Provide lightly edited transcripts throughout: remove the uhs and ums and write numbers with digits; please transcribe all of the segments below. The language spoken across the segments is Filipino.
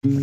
Happy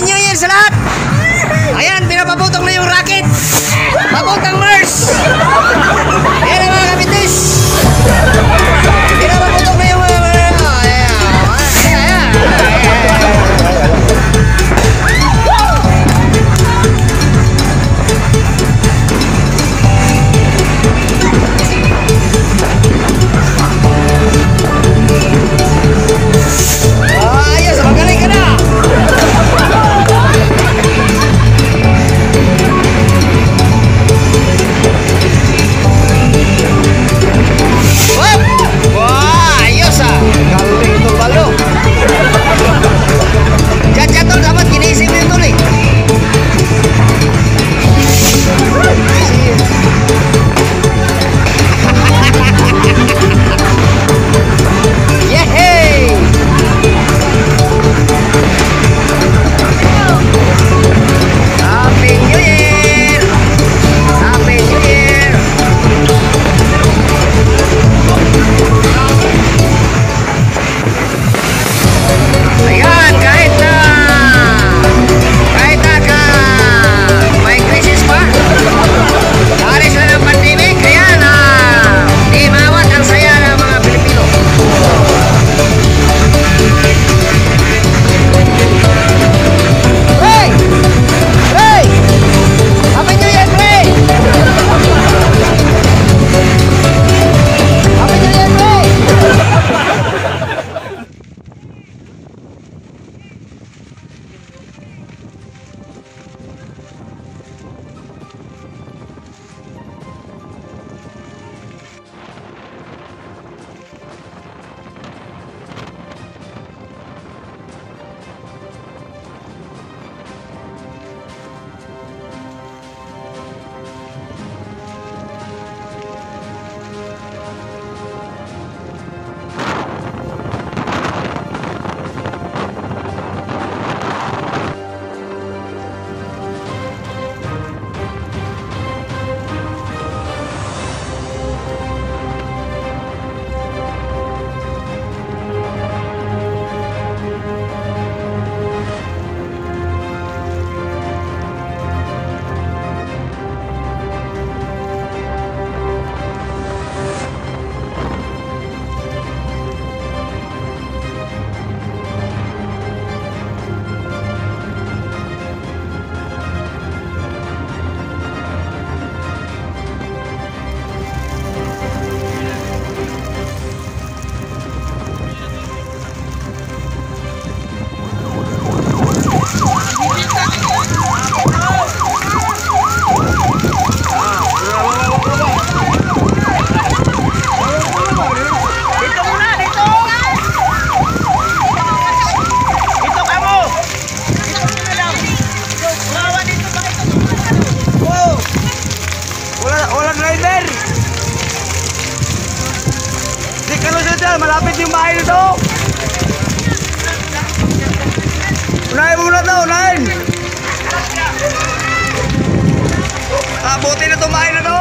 New Year sa lahat! Ayan, pinapabutong na yung racket! Pabutang Mars! Ayan ang mga kapitis! Pinapabutong na yung ayos, magaling ka na! Malapit yung bahay nito. Unahin muna to. tumain na to.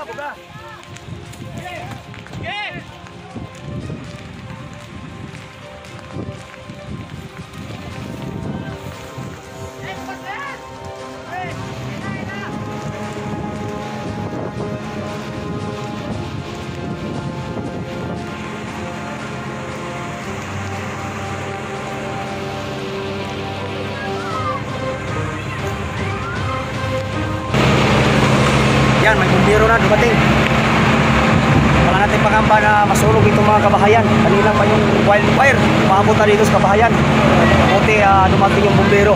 Buga. Yan, may bumbiro na dumating. Wala natin pangamba na masulog itong mga kabahayan. Kanina pa yung wildfire, umabot na dito sa kabahayan. Buti dumating yung bumbiro.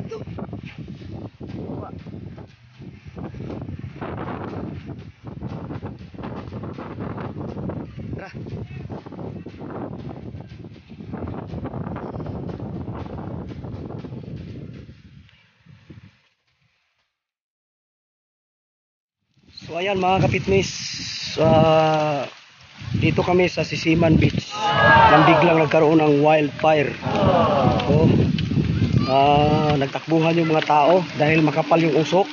lang to. Tara. So ayan mga kapitmis, dito kami sa Sisiman Beach nang biglang nagkaroon ng wildfire. So, nagtakbuhan yung mga tao dahil makapal yung usok.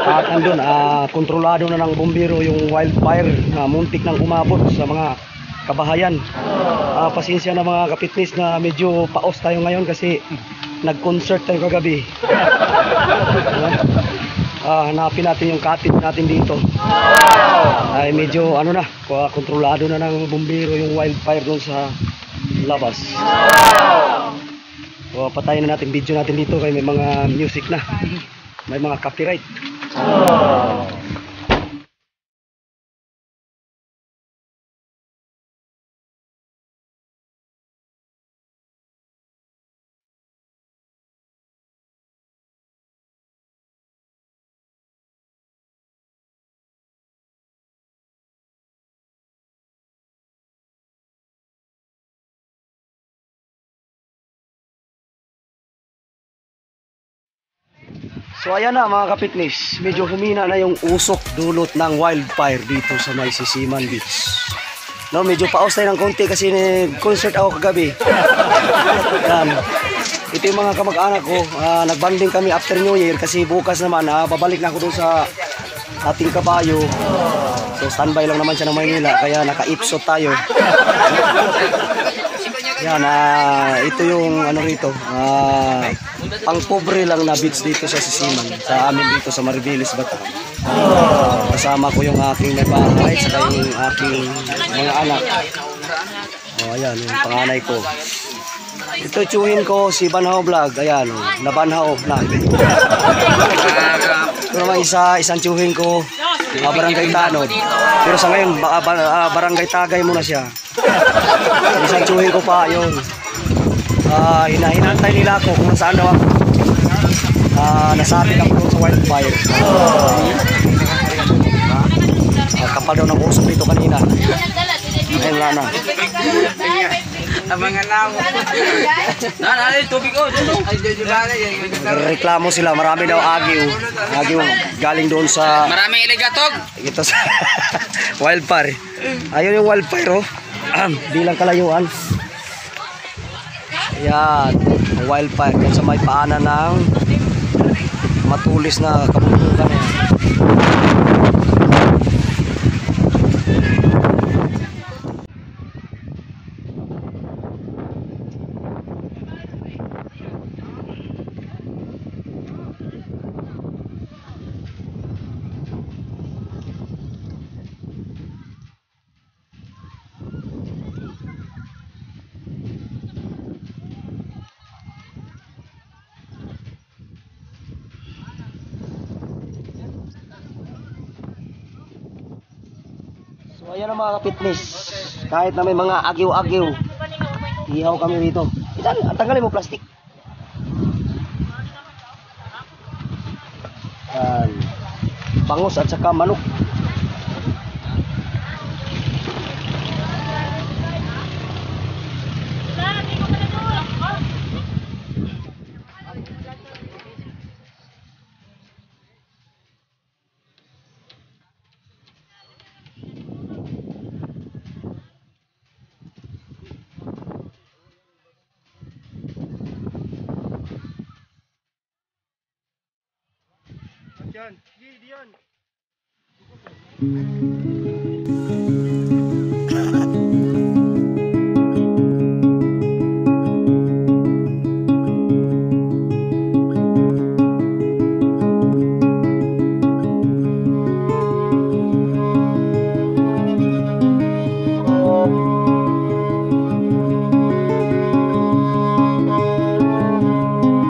At andun, kontrolado na ng bumbiro yung wildfire na muntik nang umabot sa mga kabahayan. Pasensya na mga kapitmis na medyo paos tayo ngayon kasi nag-concert tayo kagabi. Hanapin natin yung kapit natin dito. Ay medyo ano na, kontrolado na ng bumbiro yung wildfire doon sa labas. So, patayin na natin video natin dito kaya may mga music na. May mga copyright. So ayan na mga kapitnis, medyo humina na yung usok dulot ng wildfire dito sa may Sisiman Beach. No, medyo paos tayo ng konti kasi concert ako kagabi. Yan. Ito yung mga kamag-anak ko, nagbanding kami after New Year kasi bukas naman babalik na ako doon sa ating kabayo. So standby lang naman siya ng Maynila kaya naka-ipsot tayo. Yan, ito yung ano rito, pang pobre lang na beach dito sa Sisiman, sa amin dito sa Maribeles, Bataan. Kasama ko yung aking may bahay, saka yung aking mga anak. Ayan, yung panganay ko. Ito tsuhin ko, si Banhao Vlog, ayan, nabanhao na. Ito naman isang tsuhin ko, Barangay Tanod. Pero sa ngayon, Barangay Tagay muna siya. Isang tsuhin ko pa yun. Hinahintay nila ako kung saan daw ako. Nasabit ako doon sa wildfire. Kapal daw ng usok dito kanina. Ayun nga na. Ang mga nawo. Nanay, tubig ko. Reklamo sila, marami daw agiw. Agiw galing doon sa... Maraming iligatog. Ito sa wildfire. Ayun yung wildfire, oh. Bilang kalayuan. Ayan, wildfire yan sa may paanan ng matulis na kabundukan. So ayan ang mga kapitnis, kahit na may mga agyo-agyo, ihaw kami rito. Tanggalin mo plastic. Yan. Bangus at saka manok. Diyan, Diyan.